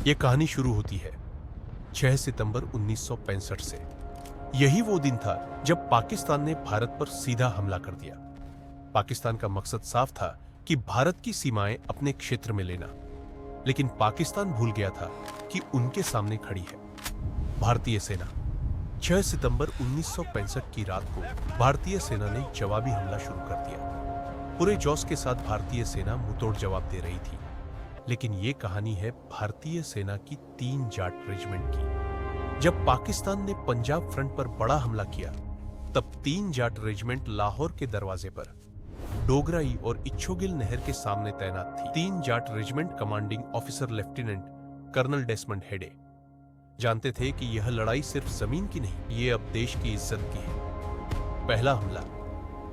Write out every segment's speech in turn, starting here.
ये कहानी शुरू होती है 6 सितंबर 1965 से। यही वो दिन था जब पाकिस्तान ने भारत पर सीधा हमला कर दिया। पाकिस्तान का मकसद साफ था कि भारत की सीमाएं अपने क्षेत्र में लेना, लेकिन पाकिस्तान भूल गया था कि उनके सामने खड़ी है भारतीय सेना। 6 सितंबर 1965 की रात को भारतीय सेना ने जवाबी हमला शुरू कर दिया। पूरे जोश के साथ भारतीय सेना मुंहतोड़ जवाब दे रही थी। लेकिन ये कहानी है भारतीय सेना की 3 जाट रेजिमेंट की। जब पाकिस्तान ने पंजाब फ्रंट पर बड़ा हमला किया, तब 3 जाट रेजिमेंट लाहौर के दरवाजे पर डोगराई और इच्छोगिल नहर के सामने तैनात थी। 3 Jat regiment commanding officer lieutenant colonel Desmond Hayde जानते थे कि यह लड़ाई सिर्फ जमीन की नहीं, ये अब देश की इज्जत की है। पहला हमला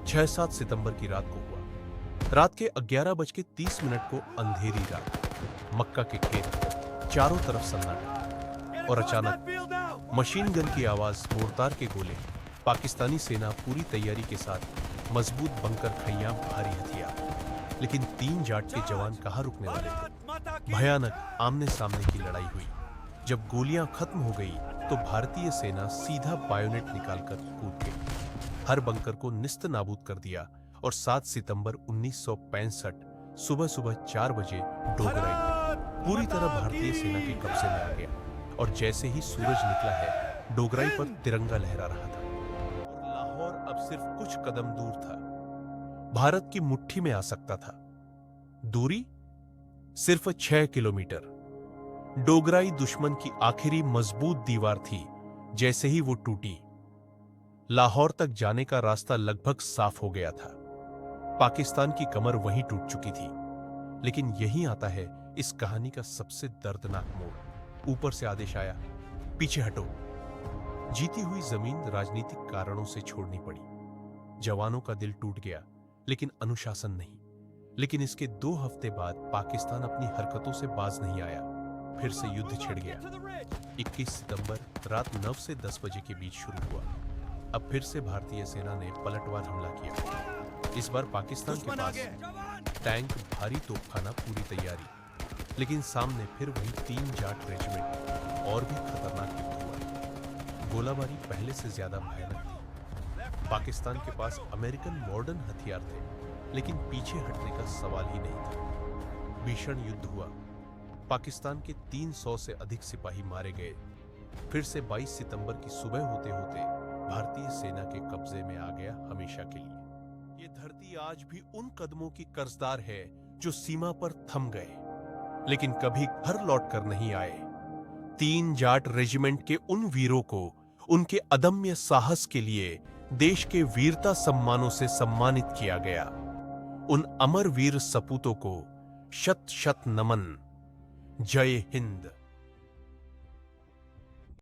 6-7 सितंबर की रात को हुआ। रात के 11:30 को अंधेरी रात, मक्का के खेत, चारों तरफ सन्नाटा, और अचानक मशीन गन की आवाज, मोर्टार के गोले। पाकिस्तानी सेना पूरी तैयारी के साथ मजबूत बंकर, खैयाम, भारी हथियार। लेकिन 3 जाट के जवान कहां रुकने वाले थे। भयानक आमने सामने की लड़ाई हुई। जब गोलियां खत्म हो गई तो भारतीय सेना सीधा बायोनेट निकालकर कूद गई, हर बंकर को निस्त नाबूद कर दिया। और 7 सितंबर 1965 सुबह 4 बजे डोगराई पूरी तरह भारतीय सेना के कब्जे में आ गया। और जैसे ही सूरज निकला है, डोगराई पर तिरंगा लहरा रहा था और लाहौर अब सिर्फ कुछ कदम दूर था, भारत की मुट्ठी में आ सकता था। दूरी सिर्फ 6 किलोमीटर। डोगराई दुश्मन की आखिरी मजबूत दीवार थी। जैसे ही वो टूटी, लाहौर तक जाने का रास्ता लगभग साफ हो गया था। पाकिस्तान की कमर वहीं टूट चुकी थी। लेकिन यहीं आता है इस कहानी का सबसे दर्दनाक मोड़। ऊपर से आदेश आया, पीछे हटो। जीती हुई जमीन राजनीतिक कारणों से छोड़नी पड़ी। जवानों का दिल टूट गया, लेकिन अनुशासन नहीं। लेकिन इसके 2 हफ्ते बाद पाकिस्तान अपनी हरकतों से बाज नहीं आया। फिर से युद्ध छिड़ गया। 21 सितंबर रात 9 से 10 बजे के बीच शुरू हुआ। अब फिर से भारतीय सेना ने पलटवार हमला किया। इस बार पाकिस्तान के पास टैंक, भारी तोपखाना, पूरी तैयारी। लेकिन सामने फिर वही 3 जाट रेजिमेंट। और भी खतरनाक युद्ध हुआ। गोलाबारी पहले से ज्यादा भयानक थी। पाकिस्तान के पास अमेरिकन मॉडर्न हथियार थे, लेकिन पीछे हटने का सवाल ही नहीं था। भीषण युद्ध हुआ। पाकिस्तान के 300 से अधिक सिपाही मारे गए। फिर से 22 सितंबर की सुबह होते होते भारतीय सेना के कब्जे में आ गया हमेशा के लिए। ये धरती आज भी उन कदमों की कर्जदार है जो सीमा पर थम गए, लेकिन कभी घर लौट कर नहीं आए। 3 जाट रेजिमेंट के उन वीरों को उनके अदम्य साहस के लिए देश के वीरता सम्मानों से सम्मानित किया गया। उन अमर वीर सपूतों को शत शत नमन। जय हिंद।